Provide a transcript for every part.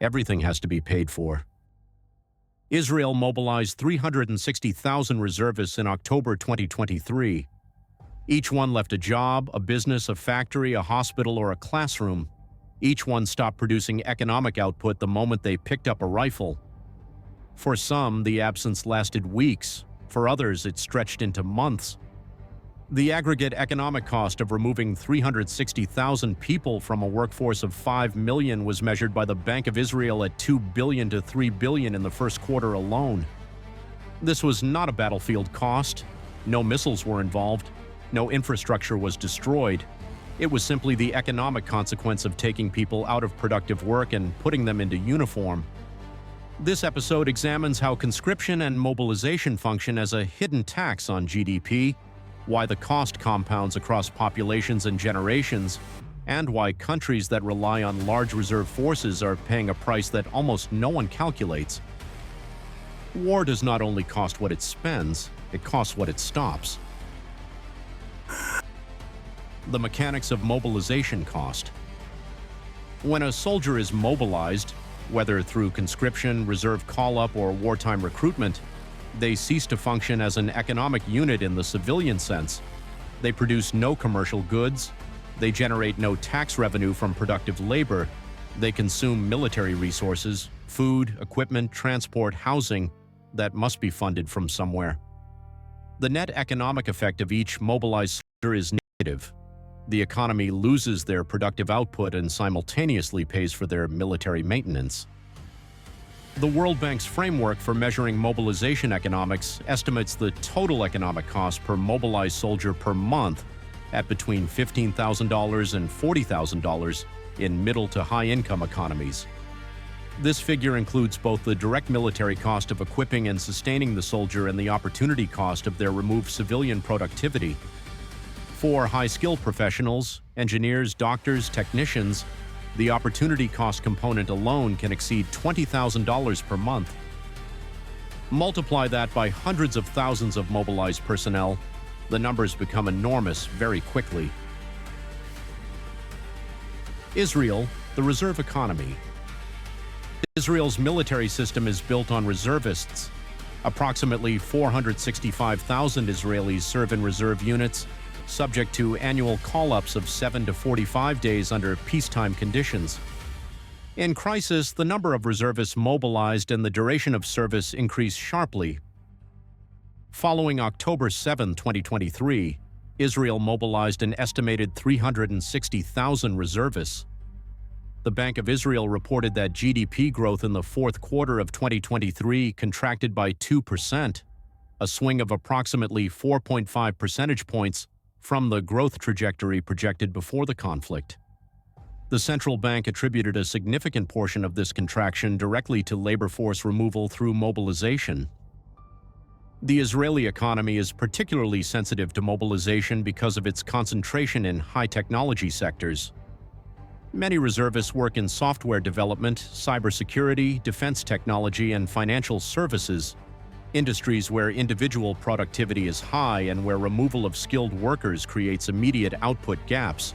Everything has to be paid for. Israel mobilized 360,000 reservists in October 2023. Each one left a job, a business, a factory, a hospital, or a classroom. Each one stopped producing economic output the moment they picked up a rifle. For some, the absence lasted weeks. For others, it stretched into months. The aggregate economic cost of removing 360,000 people from a workforce of 5 million was measured by the Bank of Israel at $2 billion to $3 billion in the first quarter alone. This was not a battlefield cost. No missiles were involved. No infrastructure was destroyed. It was simply the economic consequence of taking people out of productive work and putting them into uniform. This episode examines how conscription and mobilization function as a hidden tax on GDP, why the cost compounds across populations and generations, and why countries that rely on large reserve forces are paying a price that almost no one calculates. War does not only cost what it spends, it costs what it stops. The mechanics of mobilization cost. When a soldier is mobilized, whether through conscription, reserve call-up, or wartime recruitment, they cease to function as an economic unit in the civilian sense. They produce no commercial goods, they generate no tax revenue from productive labor, they consume military resources, food, equipment, transport, housing that must be funded from somewhere. The net economic effect of each mobilized soldier is negative. The economy loses their productive output and simultaneously pays for their military maintenance. The World Bank's framework for measuring mobilization economics estimates the total economic cost per mobilized soldier per month at between $15,000 and $40,000 in middle to high-income economies. This figure includes both the direct military cost of equipping and sustaining the soldier and the opportunity cost of their removed civilian productivity. For high-skilled professionals, engineers, doctors, technicians, the opportunity cost component alone can exceed $20,000 per month. Multiply that by hundreds of thousands of mobilized personnel, the numbers become enormous very quickly. Israel, the reserve economy. Israel's military system is built on reservists. Approximately 465,000 Israelis serve in reserve units, subject to annual call-ups of 7 to 45 days under peacetime conditions. In crisis, the number of reservists mobilized and the duration of service increase sharply. Following October 7, 2023, Israel mobilized an estimated 360,000 reservists. The Bank of Israel reported that GDP growth in the fourth quarter of 2023 contracted by 2%, a swing of approximately 4.5 percentage points from the growth trajectory projected before the conflict. The central bank attributed a significant portion of this contraction directly to labor force removal through mobilization. The Israeli economy is particularly sensitive to mobilization because of its concentration in high-technology sectors. Many reservists work in software development, cybersecurity, defense technology, and financial services, industries where individual productivity is high and where removal of skilled workers creates immediate output gaps.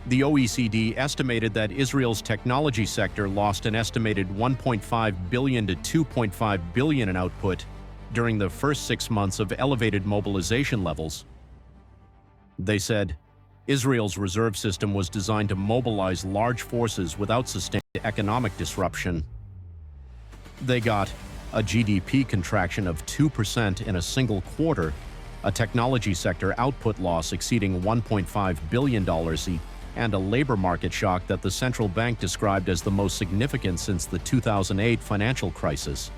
The OECD estimated that Israel's technology sector lost an estimated $1.5 billion to $2.5 billion in output during the first 6 months of elevated mobilization levels. They said, Israel's reserve system was designed to mobilize large forces without sustained economic disruption. They got a GDP contraction of 2% in a single quarter, a technology sector output loss exceeding $1.5 billion, and a labor market shock that the central bank described as the most significant since the 2008 financial crisis.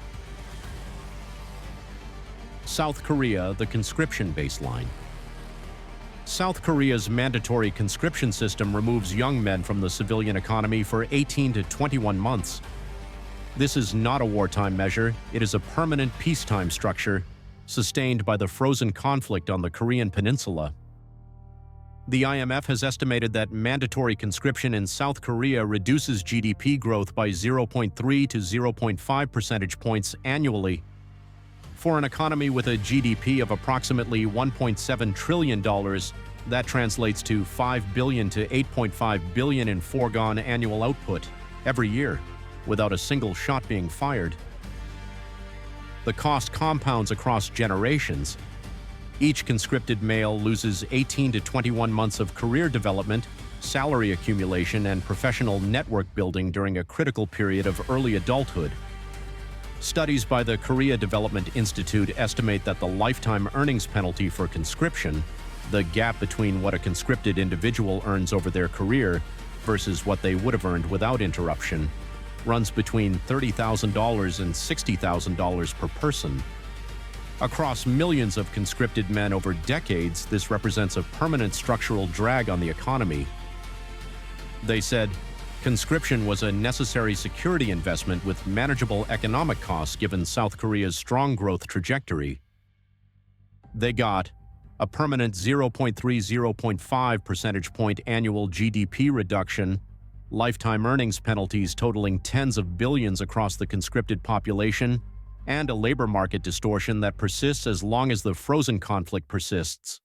South Korea, the conscription baseline. South Korea's mandatory conscription system removes young men from the civilian economy for 18 to 21 months. This is not a wartime measure, it is a permanent peacetime structure, sustained by the frozen conflict on the Korean peninsula. The IMF has estimated that mandatory conscription in South Korea reduces GDP growth by 0.3 to 0.5 percentage points annually. For an economy with a GDP of approximately $1.7 trillion, that translates to $5 billion to $8.5 billion in foregone annual output every year. without a single shot being fired. The cost compounds across generations. Each conscripted male loses 18 to 21 months of career development, salary accumulation, and professional network building during a critical period of early adulthood. Studies by the Korea Development Institute estimate that the lifetime earnings penalty for conscription, the gap between what a conscripted individual earns over their career versus what they would have earned without interruption, runs between $30,000 and $60,000 per person. Across millions of conscripted men over decades, this represents a permanent structural drag on the economy. They said, conscription was a necessary security investment with manageable economic costs given South Korea's strong growth trajectory. They got a permanent 0.3–0.5 percentage point annual GDP reduction, lifetime earnings penalties totaling tens of billions across the conscripted population, and a labor market distortion that persists as long as the frozen conflict persists.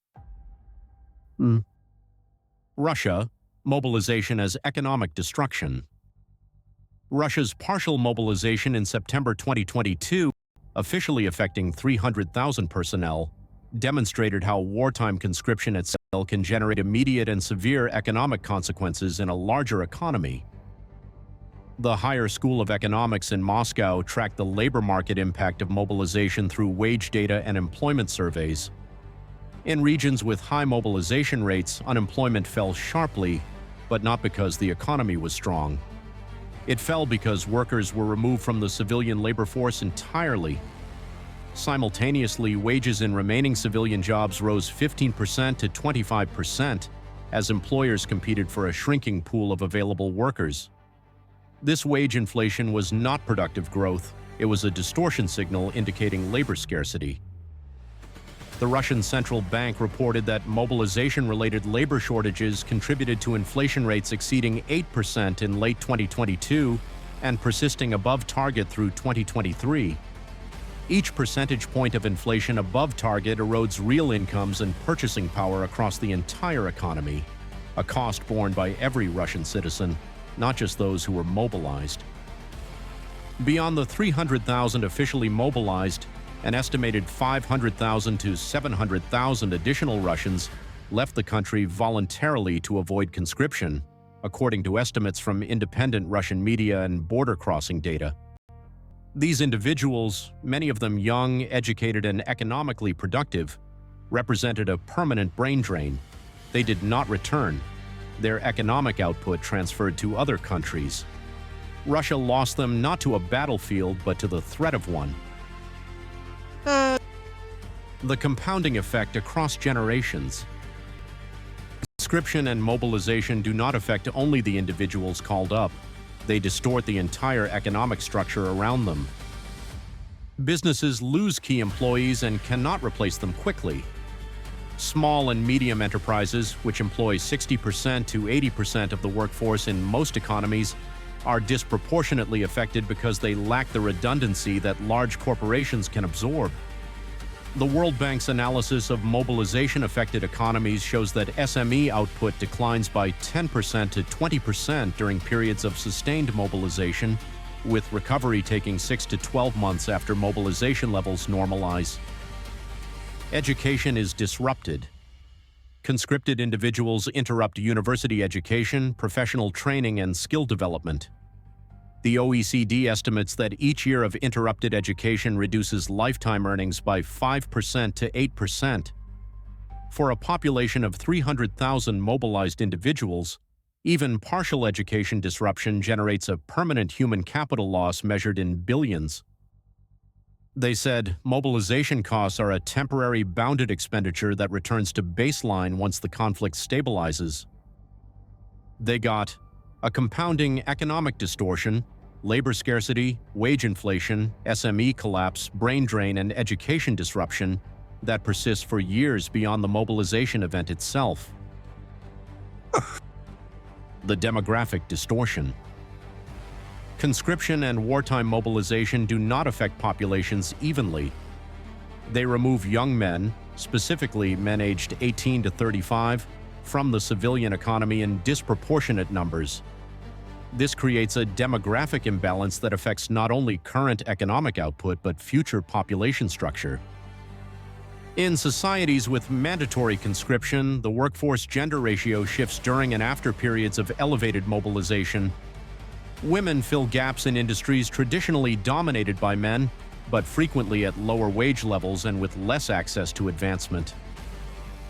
Russia, mobilization as economic destruction. Russia's partial mobilization in September 2022, officially affecting 300,000 personnel, demonstrated how wartime conscription itself can generate immediate and severe economic consequences in a larger economy. The Higher School of Economics in Moscow tracked the labor market impact of mobilization through wage data and employment surveys. In regions with high mobilization rates, unemployment fell sharply, but not because the economy was strong. It fell because workers were removed from the civilian labor force entirely. Simultaneously, wages in remaining civilian jobs rose 15% to 25% as employers competed for a shrinking pool of available workers. This wage inflation was not productive growth. It was a distortion signal indicating labor scarcity. The Russian central bank reported that mobilization-related labor shortages contributed to inflation rates exceeding 8% in late 2022 and persisting above target through 2023. Each percentage point of inflation above target erodes real incomes and purchasing power across the entire economy, a cost borne by every Russian citizen, not just those who were mobilized. Beyond the 300,000 officially mobilized, an estimated 500,000 to 700,000 additional Russians left the country voluntarily to avoid conscription, according to estimates from independent Russian media and border-crossing data. These individuals, many of them young, educated, and economically productive, represented a permanent brain drain. They did not return. Their economic output transferred to other countries. Russia lost them not to a battlefield, but to the threat of one. The compounding effect across generations. Conscription and mobilization do not affect only the individuals called up. They distort the entire economic structure around them. Businesses lose key employees and cannot replace them quickly. Small and medium enterprises, which employ 60% to 80% of the workforce in most economies, are disproportionately affected because they lack the redundancy that large corporations can absorb. The World Bank's analysis of mobilization-affected economies shows that SME output declines by 10% to 20% during periods of sustained mobilization, with recovery taking 6 to 12 months after mobilization levels normalize. Education is disrupted. Conscripted individuals interrupt university education, professional training, and skill development. The OECD estimates that each year of interrupted education reduces lifetime earnings by 5% to 8%. For a population of 300,000 mobilized individuals, even partial education disruption generates a permanent human capital loss measured in billions. They said mobilization costs are a temporary bounded expenditure that returns to baseline once the conflict stabilizes. They got a compounding economic distortion, labor scarcity, wage inflation, SME collapse, brain drain, and education disruption that persists for years beyond the mobilization event itself. The demographic distortion. Conscription and wartime mobilization do not affect populations evenly. They remove young men, specifically men aged 18 to 35, from the civilian economy in disproportionate numbers. This creates a demographic imbalance that affects not only current economic output but future population structure. In societies with mandatory conscription, the workforce gender ratio shifts during and after periods of elevated mobilization. Women fill gaps in industries traditionally dominated by men, but frequently at lower wage levels and with less access to advancement.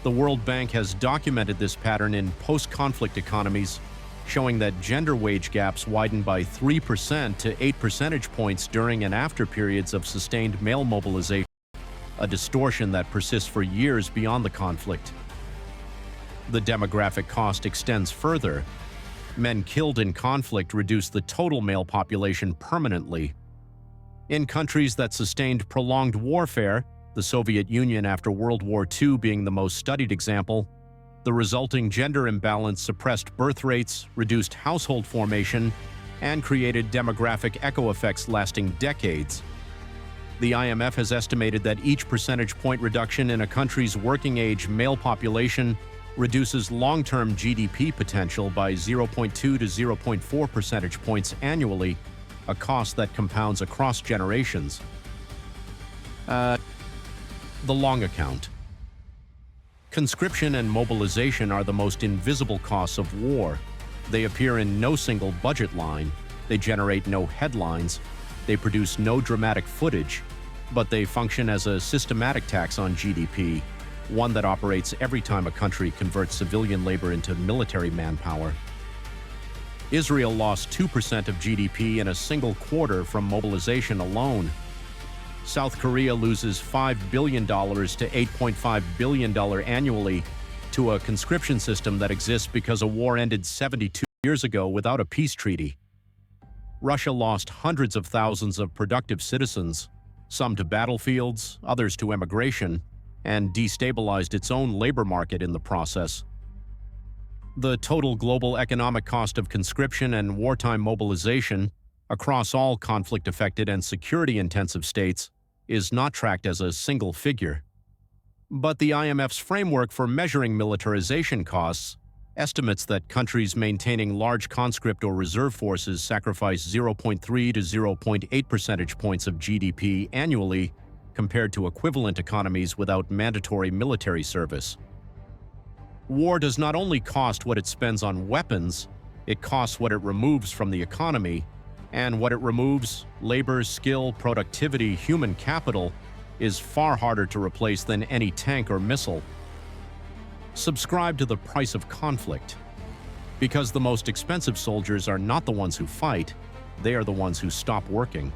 The World Bank has documented this pattern in post-conflict economies, showing that gender wage gaps widen by 3% to 8 percentage points during and after periods of sustained male mobilization, a distortion that persists for years beyond the conflict. The demographic cost extends further. Men killed in conflict reduce the total male population permanently. In countries that sustained prolonged warfare, the Soviet Union after World War II being the most studied example, the resulting gender imbalance suppressed birth rates, reduced household formation, and created demographic echo effects lasting decades. The IMF has estimated that each percentage point reduction in a country's working-age male population reduces long-term GDP potential by 0.2 to 0.4 percentage points annually, a cost that compounds across generations. The long account. Conscription and mobilization are the most invisible costs of war. They appear in no single budget line. They generate no headlines. They produce no dramatic footage, but they function as a systematic tax on GDP, one that operates every time a country converts civilian labor into military manpower. Israel lost 2% of GDP in a single quarter from mobilization alone. South Korea loses $5 billion to $8.5 billion annually to a conscription system that exists because a war ended 72 years ago without a peace treaty. Russia lost hundreds of thousands of productive citizens, some to battlefields, others to emigration, and destabilized its own labor market in the process. The total global economic cost of conscription and wartime mobilization across all conflict-affected and security-intensive states is not tracked as a single figure. But the IMF's framework for measuring militarization costs estimates that countries maintaining large conscript or reserve forces sacrifice 0.3 to 0.8 percentage points of GDP annually compared to equivalent economies without mandatory military service. War does not only cost what it spends on weapons, it costs what it removes from the economy, and what it removes, labor, skill, productivity, human capital, is far harder to replace than any tank or missile. Subscribe to the price of conflict. Because the most expensive soldiers are not the ones who fight, they are the ones who stop working.